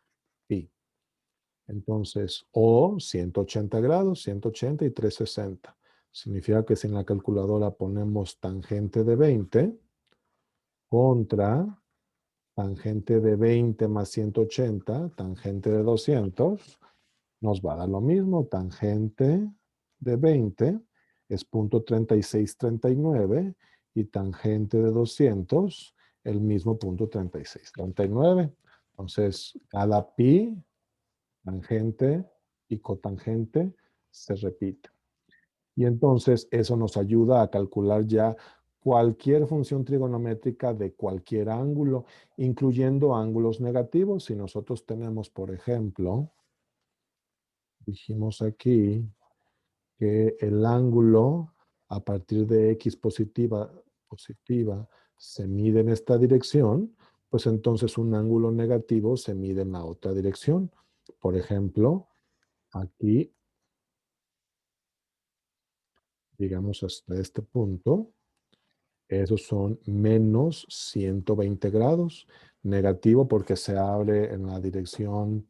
pi. Entonces, o 180 grados, 180 y 360. Significa que si en la calculadora ponemos tangente de 20 contra tangente de 20 más 180, tangente de 200, nos va a dar lo mismo. Tangente de 20 es 0.3639 y tangente de 200 el mismo 0.3639. Entonces, cada pi, tangente y cotangente se repite. Y entonces eso nos ayuda a calcular ya cualquier función trigonométrica de cualquier ángulo, incluyendo ángulos negativos. Si nosotros tenemos, por ejemplo, dijimos aquí que el ángulo a partir de x positiva se mide en esta dirección, pues entonces un ángulo negativo se mide en la otra dirección. Por ejemplo, aquí, digamos hasta este punto, esos son menos 120 grados. Negativo porque se abre en la dirección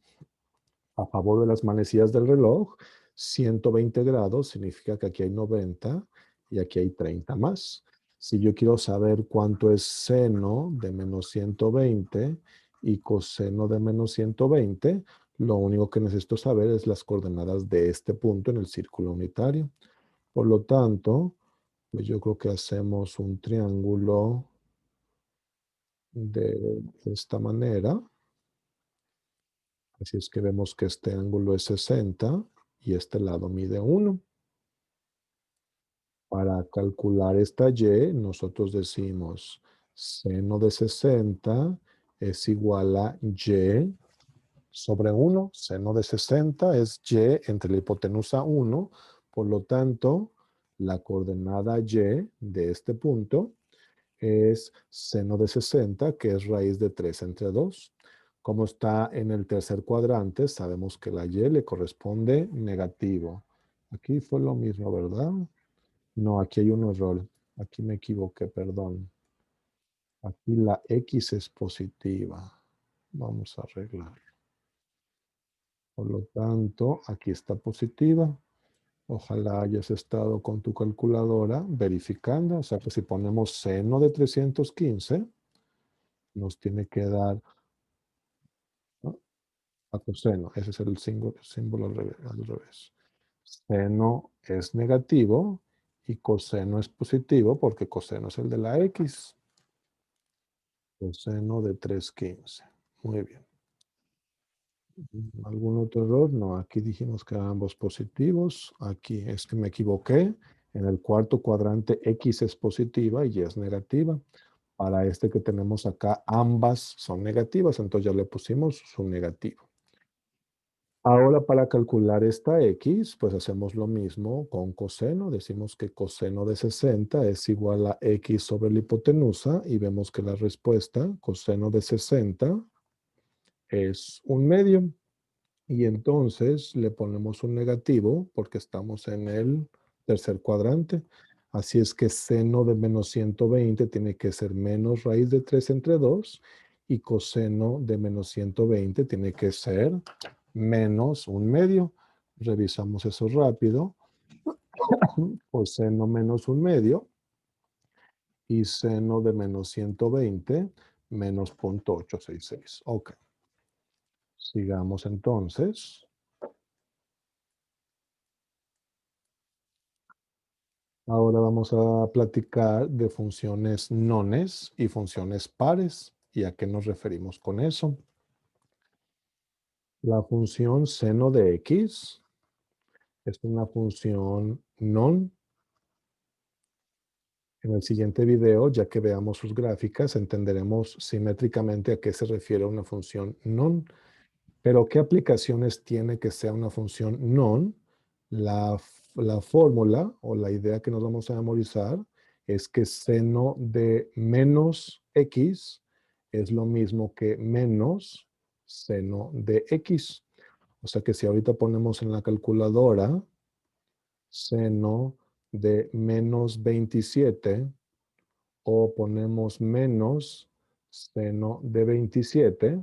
a favor de las manecillas del reloj. 120 grados significa que aquí hay 90 y aquí hay 30 más. Si yo quiero saber cuánto es seno de menos 120 y coseno de menos 120, lo único que necesito saber es las coordenadas de este punto en el círculo unitario. Por lo tanto, pues yo creo que hacemos un triángulo de esta manera. Así es que vemos que este ángulo es 60 y este lado mide 1. Para calcular esta y, nosotros decimos seno de 60 es igual a y sobre 1. Seno de 60 es y entre la hipotenusa 1. Por lo tanto, la coordenada y de este punto es seno de 60, que es raíz de 3 entre 2. Como está en el tercer cuadrante, sabemos que la y le corresponde negativo. Aquí fue lo mismo, ¿verdad? No, aquí hay un error. Aquí me equivoqué, perdón. Aquí la x es positiva. Vamos a arreglar. Por lo tanto, aquí está positiva. Ojalá hayas estado con tu calculadora verificando. O sea que si ponemos seno de 315, nos tiene que dar, ¿no?, a coseno. Ese es el símbolo al revés. Seno es negativo y coseno es positivo porque coseno es el de la x. Coseno de 315. Muy bien. ¿Algún otro error? No, aquí dijimos que ambos positivos. Aquí es que me equivoqué. En el cuarto cuadrante x es positiva y y es negativa. Para este que tenemos acá, ambas son negativas, entonces ya le pusimos su negativo. Ahora para calcular esta x, pues hacemos lo mismo con coseno. Decimos que coseno de 60 es igual a x sobre la hipotenusa y vemos que la respuesta, coseno de 60, es 1/2. Y entonces le ponemos un negativo porque estamos en el tercer cuadrante. Así es que seno de menos 120 tiene que ser menos raíz de 3 entre 2 y coseno de menos 120 tiene que ser menos 1/2. Revisamos eso rápido. Coseno menos 1/2 y seno de menos 120 menos 0.866. Ok. Sigamos entonces. Ahora vamos a platicar de funciones nones y funciones pares. ¿Y a qué nos referimos con eso? La función seno de x es una función non. En el siguiente video, ya que veamos sus gráficas, entenderemos simétricamente a qué se refiere una función non. Pero ¿qué aplicaciones tiene que sea una función non? La fórmula o la idea que nos vamos a memorizar es que seno de menos x es lo mismo que menos seno de x. O sea que si ahorita ponemos en la calculadora seno de menos 27 o ponemos menos seno de 27,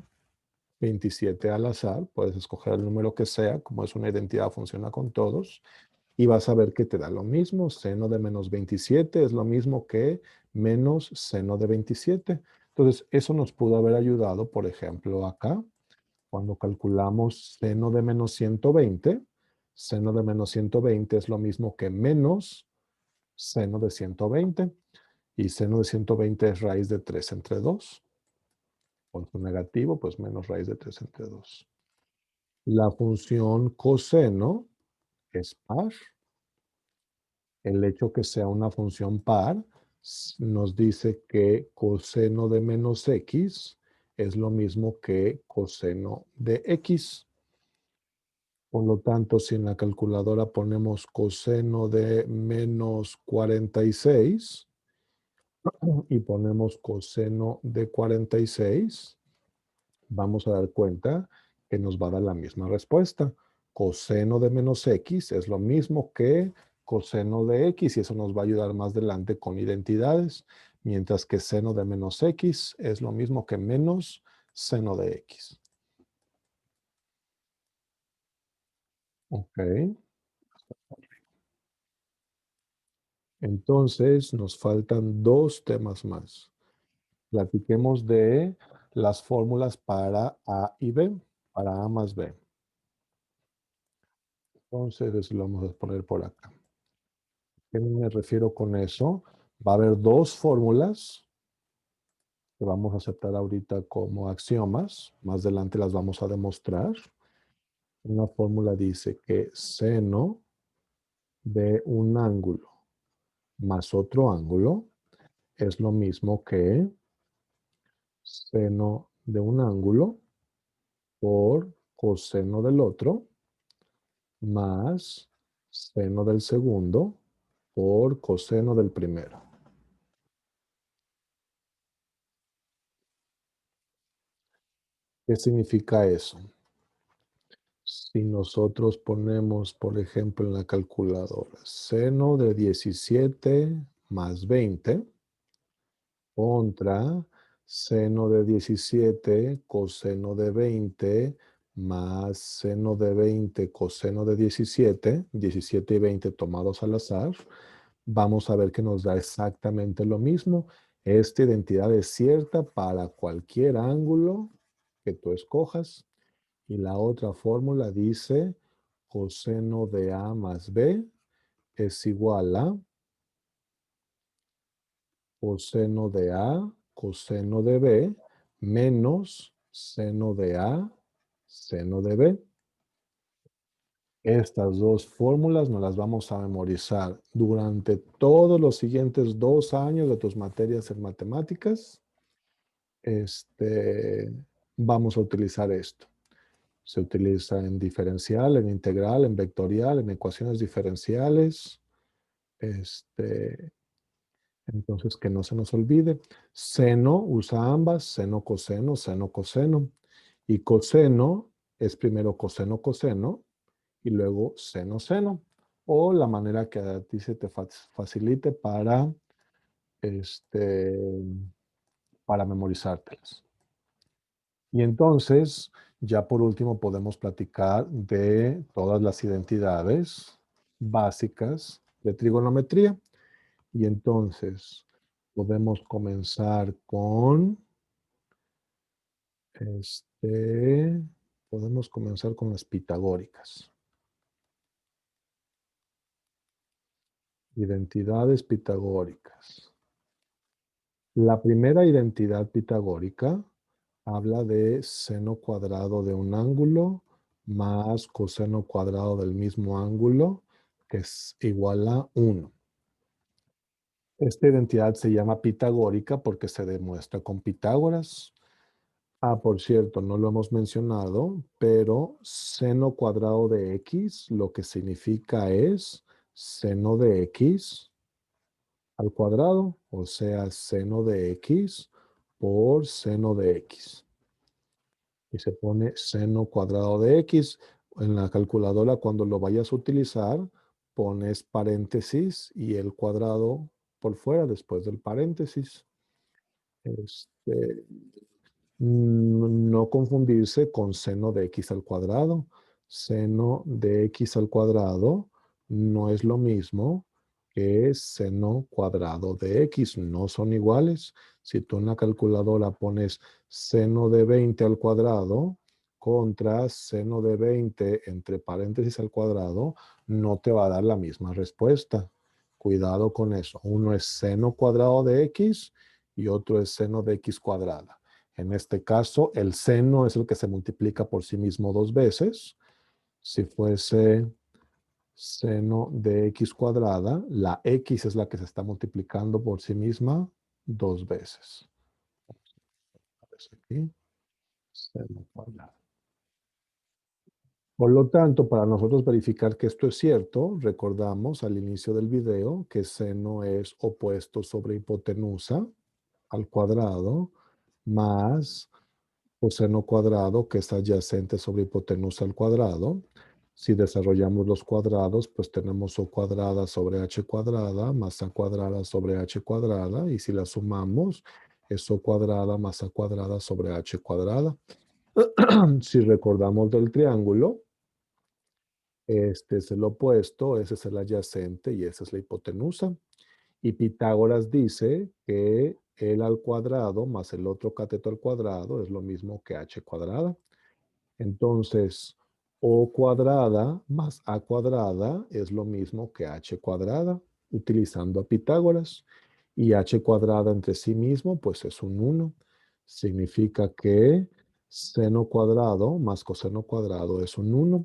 27 al azar, puedes escoger el número que sea, como es una identidad, funciona con todos, y vas a ver que te da lo mismo. Seno de menos 27 es lo mismo que menos seno de 27. Entonces, eso nos pudo haber ayudado, por ejemplo, acá, cuando calculamos seno de menos 120, seno de menos 120 es lo mismo que menos seno de 120, y seno de 120 es raíz de 3 entre 2. Con su negativo, pues menos raíz de 3 entre 2. La función coseno es par. El hecho que sea una función par nos dice que coseno de menos x es lo mismo que coseno de x. Por lo tanto, si en la calculadora ponemos coseno de menos 46 y ponemos coseno de 46, vamos a dar cuenta que nos va a dar la misma respuesta. Coseno de menos x es lo mismo que coseno de x y eso nos va a ayudar más adelante con identidades, mientras que seno de menos x es lo mismo que menos seno de x. Ok. Entonces nos faltan dos temas más. Platiquemos de las fórmulas para A y B, para A más B. Entonces, eso lo vamos a poner por acá. ¿Qué me refiero con eso? Va a haber dos fórmulas que vamos a aceptar ahorita como axiomas. Más adelante las vamos a demostrar. Una fórmula dice que seno de un ángulo más otro ángulo es lo mismo que seno de un ángulo por coseno del otro más seno del segundo por coseno del primero. ¿Qué significa eso? Si nosotros ponemos, por ejemplo, en la calculadora, seno de 17 más 20 contra seno de 17 coseno de 20 más seno de 20 coseno de 17, 17 y 20 tomados al azar, vamos a ver que nos da exactamente lo mismo. Esta identidad es cierta para cualquier ángulo que tú escojas. Y la otra fórmula dice coseno de A más B es igual a coseno de A, coseno de B, menos seno de A, seno de B. Estas dos fórmulas nos las vamos a memorizar durante todos los siguientes 2 años de tus materias en matemáticas. Vamos a utilizar esto. Se utiliza en diferencial, en integral, en vectorial, en ecuaciones diferenciales. Entonces, que no se nos olvide. Seno usa ambas, seno, coseno, seno, coseno. Y coseno es primero coseno, coseno y luego seno, seno. O la manera que a ti se te facilite este, para memorizártelas. Y entonces, ya por último, podemos platicar de todas las identidades básicas de trigonometría. Y entonces, podemos comenzar con, podemos comenzar con las pitagóricas. Identidades pitagóricas. La primera identidad pitagórica habla de seno cuadrado de un ángulo más coseno cuadrado del mismo ángulo, que es igual a 1. Esta identidad se llama pitagórica porque se demuestra con Pitágoras. Ah, por cierto, no lo hemos mencionado, pero seno cuadrado de x lo que significa es seno de x al cuadrado, o sea, seno de x por seno de x. Y se pone seno cuadrado de x. En la calculadora, cuando lo vayas a utilizar, pones paréntesis y el cuadrado por fuera después del paréntesis. Este, no confundirse con seno de x al cuadrado. Seno de x al cuadrado no es lo mismo que seno cuadrado de x. No son iguales. Si tú en la calculadora pones seno de 20 al cuadrado contra seno de 20 entre paréntesis al cuadrado, no te va a dar la misma respuesta. Cuidado con eso. Uno es seno cuadrado de x y otro es seno de x cuadrada. En este caso, el seno es el que se multiplica por sí mismo 2 veces. Si fuese seno de x cuadrada. La x es la que se está multiplicando por sí misma 2 veces. Aquí, seno cuadrado. Por lo tanto, para nosotros verificar que esto es cierto, recordamos al inicio del video que seno es opuesto sobre hipotenusa al cuadrado más coseno cuadrado que es adyacente sobre hipotenusa al cuadrado. Si desarrollamos los cuadrados, pues tenemos o cuadrada sobre h cuadrada más a cuadrada sobre h cuadrada. Y si la sumamos, es o cuadrada más a cuadrada sobre h cuadrada. Si recordamos del triángulo, este es el opuesto, ese es el adyacente y esa es la hipotenusa. Y Pitágoras dice que el al cuadrado más el otro cateto al cuadrado es lo mismo que h cuadrada. Entonces, o cuadrada más a cuadrada es lo mismo que h cuadrada, utilizando a Pitágoras. Y h cuadrada entre sí mismo, pues es un 1. Significa que seno cuadrado más coseno cuadrado es un 1.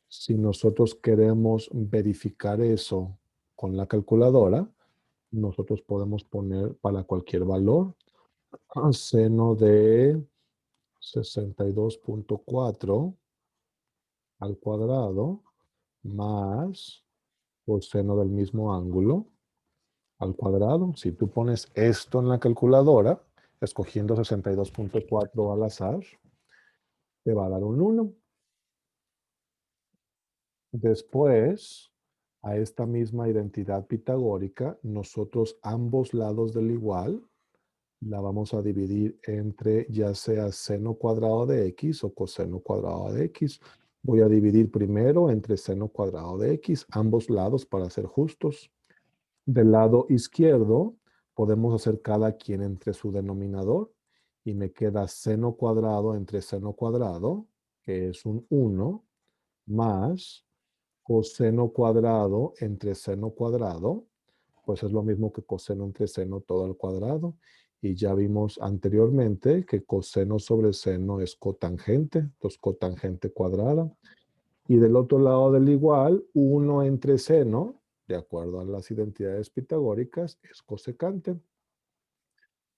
Si nosotros queremos verificar eso con la calculadora, nosotros podemos poner para cualquier valor seno de 62.4 al cuadrado más coseno del mismo ángulo al cuadrado. Si tú pones esto en la calculadora, escogiendo 62.4 al azar, te va a dar un 1. Después, a esta misma identidad pitagórica, nosotros ambos lados del igual la vamos a dividir entre ya sea seno cuadrado de x o coseno cuadrado de x. Voy a dividir primero entre seno cuadrado de x, ambos lados para ser justos. Del lado izquierdo podemos hacer cada quien entre su denominador y me queda seno cuadrado entre seno cuadrado, que es un 1, más coseno cuadrado entre seno cuadrado, pues es lo mismo que coseno entre seno todo al cuadrado. Y ya vimos anteriormente que coseno sobre seno es cotangente, entonces cotangente cuadrada. Y del otro lado del igual, 1 entre seno, de acuerdo a las identidades pitagóricas, es cosecante.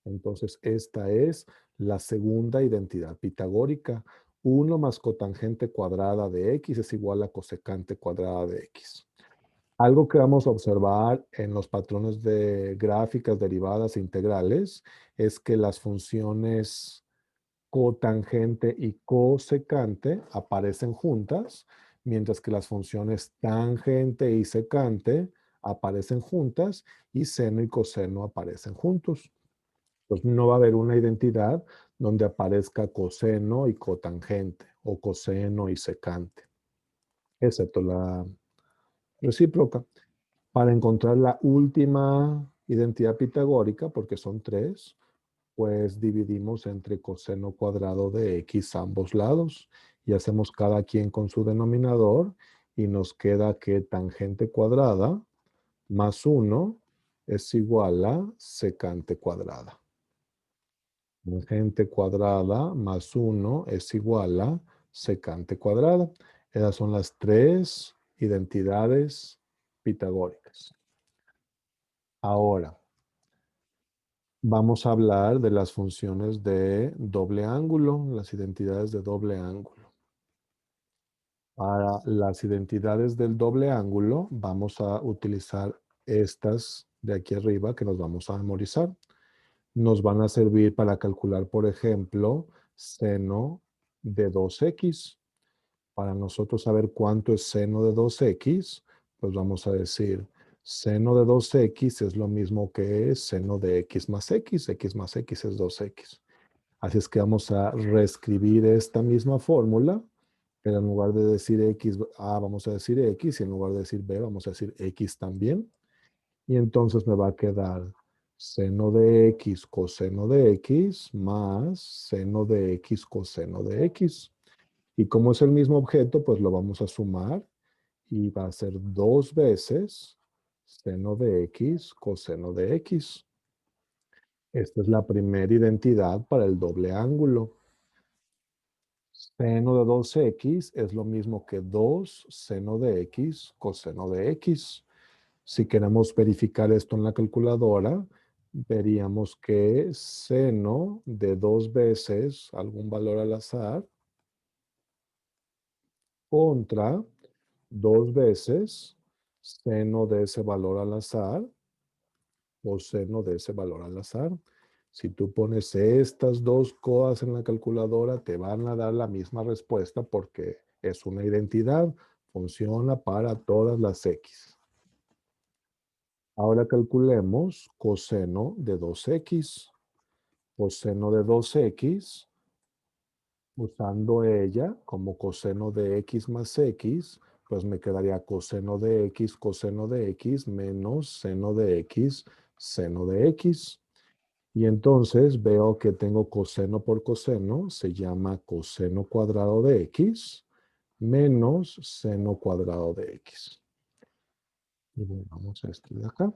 Entonces esta es la segunda identidad pitagórica. 1 más cotangente cuadrada de x es igual a cosecante cuadrada de x. Algo que vamos a observar en los patrones de gráficas derivadas e integrales es que las funciones cotangente y cosecante aparecen juntas, mientras que las funciones tangente y secante aparecen juntas y seno y coseno aparecen juntos. Entonces no va a haber una identidad donde aparezca coseno y cotangente o coseno y secante, excepto la recíproca. Para encontrar la última identidad pitagórica, porque son 3, pues dividimos entre coseno cuadrado de x ambos lados y hacemos cada quien con su denominador y nos queda que tangente cuadrada más 1 es igual a secante cuadrada. Tangente cuadrada más 1 es igual a secante cuadrada. Esas son las 3 identidades pitagóricas. Ahora, vamos a hablar de las funciones de doble ángulo, las identidades de doble ángulo. Para las identidades del doble ángulo, vamos a utilizar estas de aquí arriba que nos vamos a memorizar. Nos van a servir para calcular, por ejemplo, seno de 2x. Para nosotros saber cuánto es seno de 2x, pues vamos a decir, seno de 2x es lo mismo que seno de x más x más x es 2x. Así es que vamos a reescribir esta misma fórmula, pero en lugar de decir x, a vamos a decir x, y en lugar de decir b, vamos a decir x también. Y entonces me va a quedar seno de x coseno de x más seno de x coseno de x. Y como es el mismo objeto, pues lo vamos a sumar y va a ser 2 veces seno de x coseno de x. Esta es la primera identidad para el doble ángulo. Seno de 2x es lo mismo que 2 seno de x coseno de x. Si queremos verificar esto en la calculadora, veríamos que seno de 2 veces algún valor al azar contra 2 veces seno de ese valor al azar o seno de ese valor al azar. Si tú pones estas dos cosas en la calculadora, te van a dar la misma respuesta porque es una identidad, funciona para todas las x. Ahora calculemos coseno de 2x. Coseno de 2x, usando ella como coseno de x más x, pues me quedaría coseno de x menos seno de x, seno de x. Y entonces veo que tengo coseno por coseno, se llama coseno cuadrado de x menos seno cuadrado de x. Y vamos a este de acá.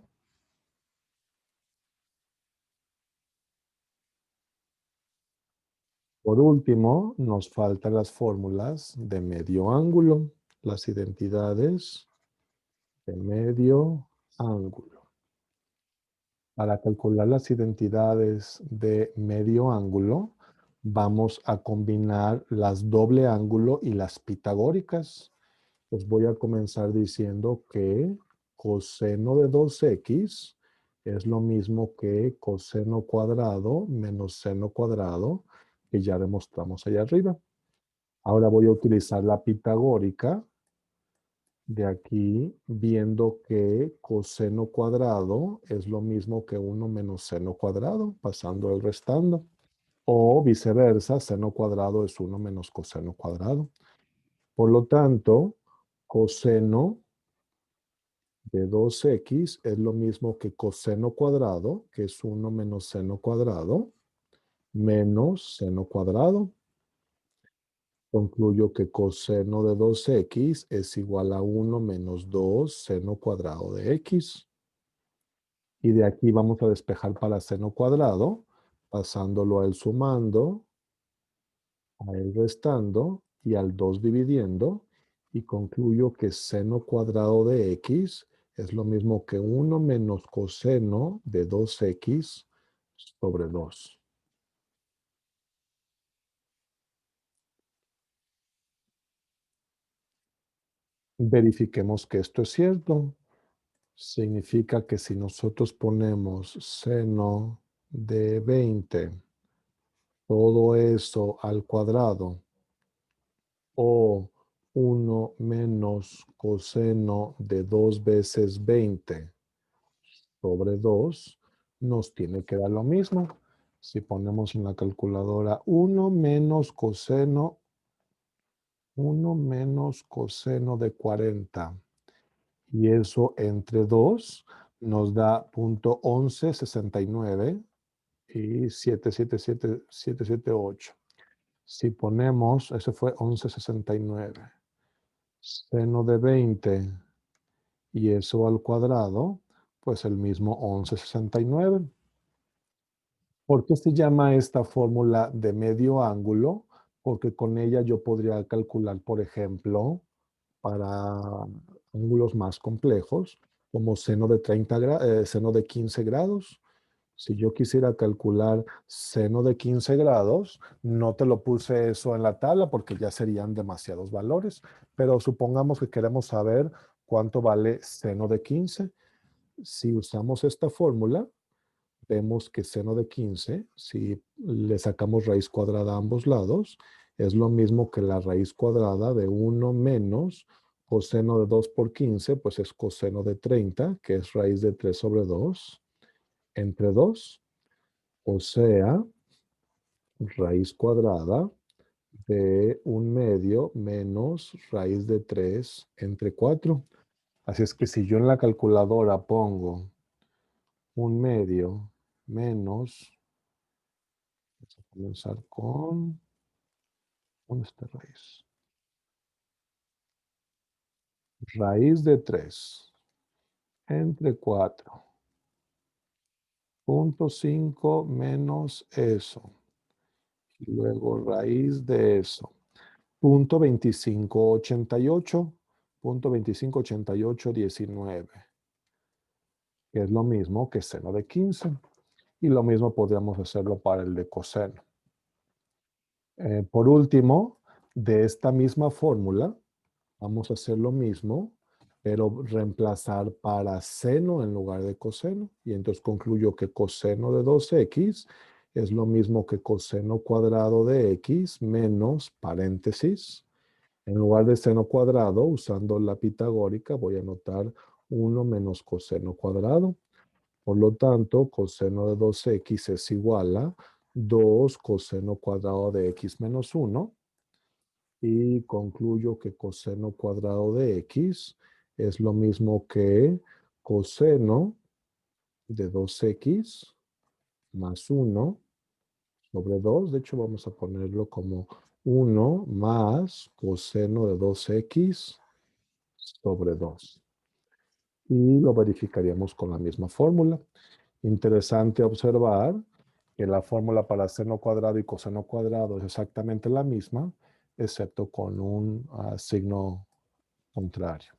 Por último, nos faltan las fórmulas de medio ángulo, las identidades de medio ángulo. Para calcular las identidades de medio ángulo, vamos a combinar las doble ángulo y las pitagóricas. Pues voy a comenzar diciendo que coseno de 2x es lo mismo que coseno cuadrado menos seno cuadrado, que ya demostramos allá arriba. Ahora voy a utilizar la pitagórica de aquí, viendo que coseno cuadrado es lo mismo que 1 menos seno cuadrado, pasando el restando. O viceversa, seno cuadrado es 1 menos coseno cuadrado. Por lo tanto, coseno de 2x es lo mismo que coseno cuadrado, que es 1 menos seno cuadrado, menos seno cuadrado. Concluyo que coseno de 2x es igual a 1 menos 2 seno cuadrado de x. Y de aquí vamos a despejar para seno cuadrado, pasándolo a él sumando, a él restando y al 2 dividiendo. Y concluyo que seno cuadrado de x es lo mismo que 1 menos coseno de 2x sobre 2. Verifiquemos que esto es cierto. Significa que si nosotros ponemos seno de 20, todo eso al cuadrado, o 1 menos coseno de 2 veces 20 sobre 2, nos tiene que dar lo mismo. Si ponemos en la calculadora 1 menos coseno de 40, y eso entre 2 nos da .1169 y 778. Si ponemos, ese fue 1169, seno de 20 y eso al cuadrado, pues el mismo 1169. ¿Por qué se llama esta fórmula de medio ángulo? Porque con ella yo podría calcular, por ejemplo, para ángulos más complejos, como seno de, seno de 15 grados. Si yo quisiera calcular seno de 15 grados, no te lo puse eso en la tabla porque ya serían demasiados valores, pero supongamos que queremos saber cuánto vale seno de 15. Si usamos esta fórmula, vemos que seno de 15, si le sacamos raíz cuadrada a ambos lados, es lo mismo que la raíz cuadrada de 1 menos coseno de 2 por 15, pues es coseno de 30, que es raíz de 3 sobre 2, entre 2, o sea, raíz cuadrada de 1/2 menos raíz de 3 entre 4. Así es que si yo en la calculadora pongo 1/2 menos, vamos a comenzar con, ¿dónde está raíz? Raíz de 3 entre 4.5 menos eso. Y luego raíz de eso. .2588, .258819, que es lo mismo que seno de 15. Y lo mismo podríamos hacerlo para el de coseno. Por último, de esta misma fórmula, vamos a hacer lo mismo, pero reemplazar para seno en lugar de coseno. Y entonces concluyo que coseno de 2x es lo mismo que coseno cuadrado de x menos paréntesis. En lugar de seno cuadrado, usando la pitagórica, voy a anotar 1 menos coseno cuadrado. Por lo tanto, coseno de 2x es igual a 2 coseno cuadrado de x menos 1. Y concluyo que coseno cuadrado de x es lo mismo que coseno de 2x más 1 sobre 2. De hecho, vamos a ponerlo como 1 más coseno de 2x sobre 2. Y lo verificaríamos con la misma fórmula. Interesante observar que la fórmula para seno cuadrado y coseno cuadrado es exactamente la misma, excepto con un signo contrario.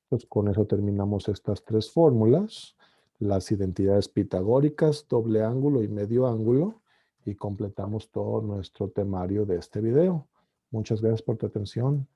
Entonces, con eso terminamos estas tres fórmulas, las identidades pitagóricas, doble ángulo y medio ángulo, y completamos todo nuestro temario de este video. Muchas gracias por tu atención.